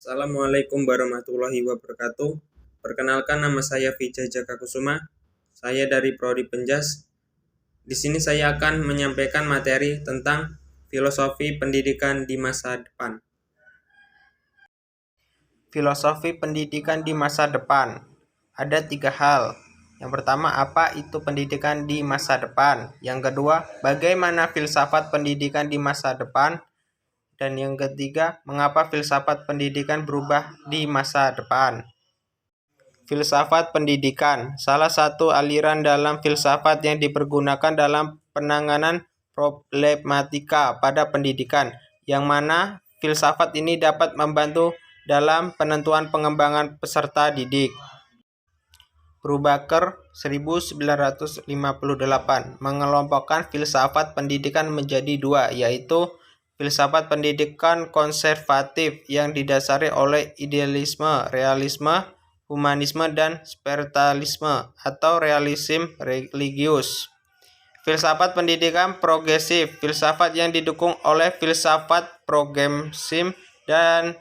Assalamualaikum warahmatullahi wabarakatuh. Perkenalkan, nama saya Vijay Jagakusuma. Saya dari Prodi Penjas. Di sini saya akan menyampaikan materi tentang filosofi pendidikan di masa depan. Filosofi pendidikan di masa depan. Ada 3 hal. Yang pertama, apa itu pendidikan di masa depan? Yang kedua, bagaimana filsafat pendidikan di masa depan? Dan yang ketiga, mengapa filsafat pendidikan berubah di masa depan? Filsafat pendidikan, salah satu aliran dalam filsafat yang dipergunakan dalam penanganan problematika pada pendidikan, yang mana filsafat ini dapat membantu dalam penentuan pengembangan peserta didik. Brubaker 1958 mengelompokkan filsafat pendidikan menjadi 2, yaitu filsafat pendidikan konservatif yang didasari oleh idealisme, realisme, humanisme, dan spiritualisme atau realisme religius. Filsafat pendidikan progresif, filsafat yang didukung oleh filsafat progresif dan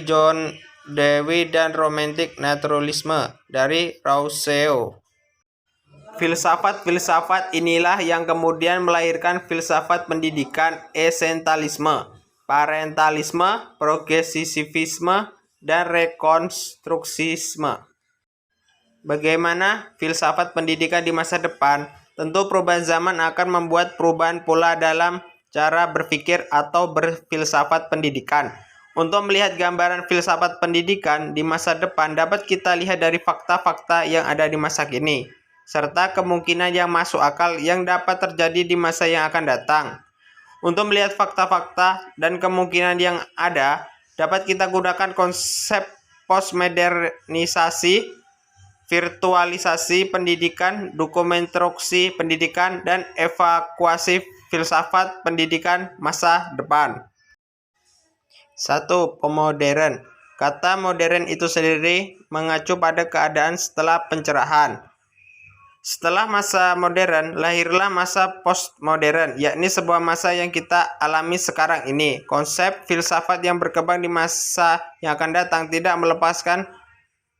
John Dewey dan romantic naturalisme dari Rousseau. Filsafat-filsafat inilah yang kemudian melahirkan filsafat pendidikan esensialisme, parentalisme, progresivisme, dan rekonstruksisme. Bagaimana filsafat pendidikan di masa depan? Tentu perubahan zaman akan membuat perubahan pula dalam cara berpikir atau berfilsafat pendidikan. Untuk melihat gambaran filsafat pendidikan di masa depan dapat kita lihat dari fakta-fakta yang ada di masa kini, serta kemungkinan yang masuk akal yang dapat terjadi di masa yang akan datang. Untuk melihat fakta-fakta dan kemungkinan yang ada, dapat kita gunakan konsep postmodernisasi, virtualisasi pendidikan, dokumentasi pendidikan, dan evakuasi filsafat pendidikan masa depan. 1. Pemodern. Kata modern itu sendiri mengacu pada keadaan setelah pencerahan. Setelah masa modern, lahirlah masa postmodern, yakni sebuah masa yang kita alami sekarang ini. Konsep filsafat yang berkembang di masa yang akan datang tidak melepaskan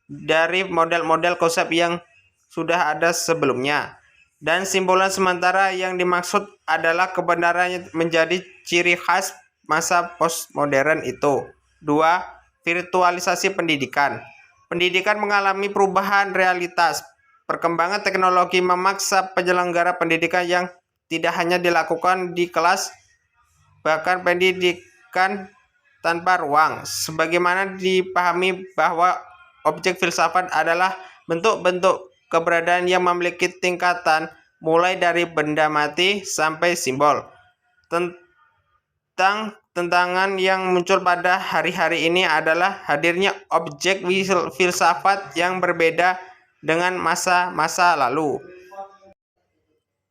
dari model-model konsep yang sudah ada sebelumnya. Dan simbolan sementara yang dimaksud adalah kebenaran yang menjadi ciri khas masa postmodern itu. 2. Virtualisasi pendidikan. Pendidikan mengalami perubahan realitas. Perkembangan teknologi memaksa penyelenggara pendidikan yang tidak hanya dilakukan di kelas, bahkan pendidikan tanpa ruang. Sebagaimana dipahami bahwa objek filsafat adalah bentuk-bentuk keberadaan yang memiliki tingkatan mulai dari benda mati sampai simbol. Tantangan yang muncul pada hari-hari ini adalah hadirnya objek filsafat yang berbeda dengan masa-masa lalu.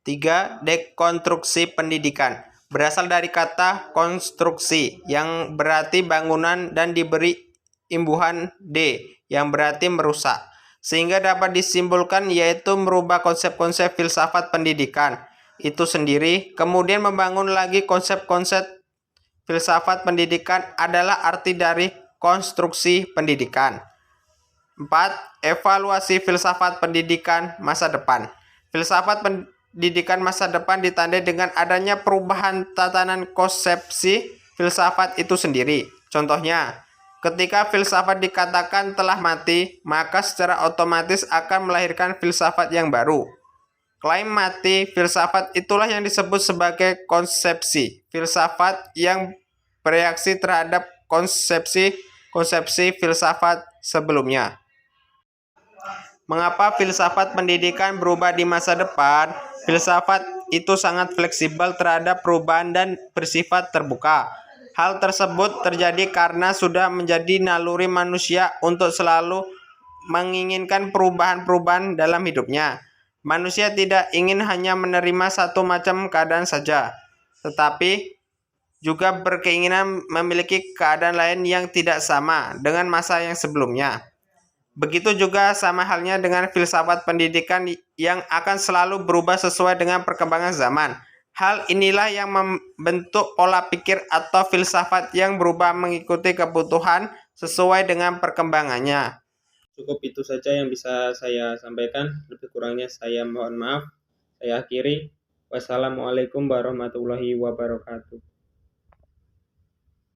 3. Dekonstruksi pendidikan. Berasal dari kata konstruksi yang berarti bangunan dan diberi imbuhan D yang berarti merusak, sehingga dapat disimpulkan yaitu merubah konsep-konsep filsafat pendidikan itu sendiri, kemudian membangun lagi konsep-konsep filsafat pendidikan adalah arti dari konstruksi pendidikan. 4. Evaluasi filsafat pendidikan masa depan. Filsafat pendidikan masa depan ditandai dengan adanya perubahan tatanan konsepsi filsafat itu sendiri. Contohnya, ketika filsafat dikatakan telah mati, maka secara otomatis akan melahirkan filsafat yang baru. Klaim mati filsafat itulah yang disebut sebagai konsepsi filsafat yang bereaksi terhadap konsepsi filsafat sebelumnya. Mengapa filsafat pendidikan berubah di masa depan? Filsafat itu sangat fleksibel terhadap perubahan dan bersifat terbuka. Hal tersebut terjadi karena sudah menjadi naluri manusia untuk selalu menginginkan perubahan-perubahan dalam hidupnya. Manusia tidak ingin hanya menerima satu macam keadaan saja, tetapi juga berkeinginan memiliki keadaan lain yang tidak sama dengan masa yang sebelumnya. Begitu juga sama halnya dengan filsafat pendidikan yang akan selalu berubah sesuai dengan perkembangan zaman. Hal inilah yang membentuk pola pikir atau filsafat yang berubah mengikuti kebutuhan sesuai dengan perkembangannya. Cukup itu saja yang bisa saya sampaikan, lebih kurangnya saya mohon maaf. Saya akhiri. Wassalamualaikum warahmatullahi wabarakatuh.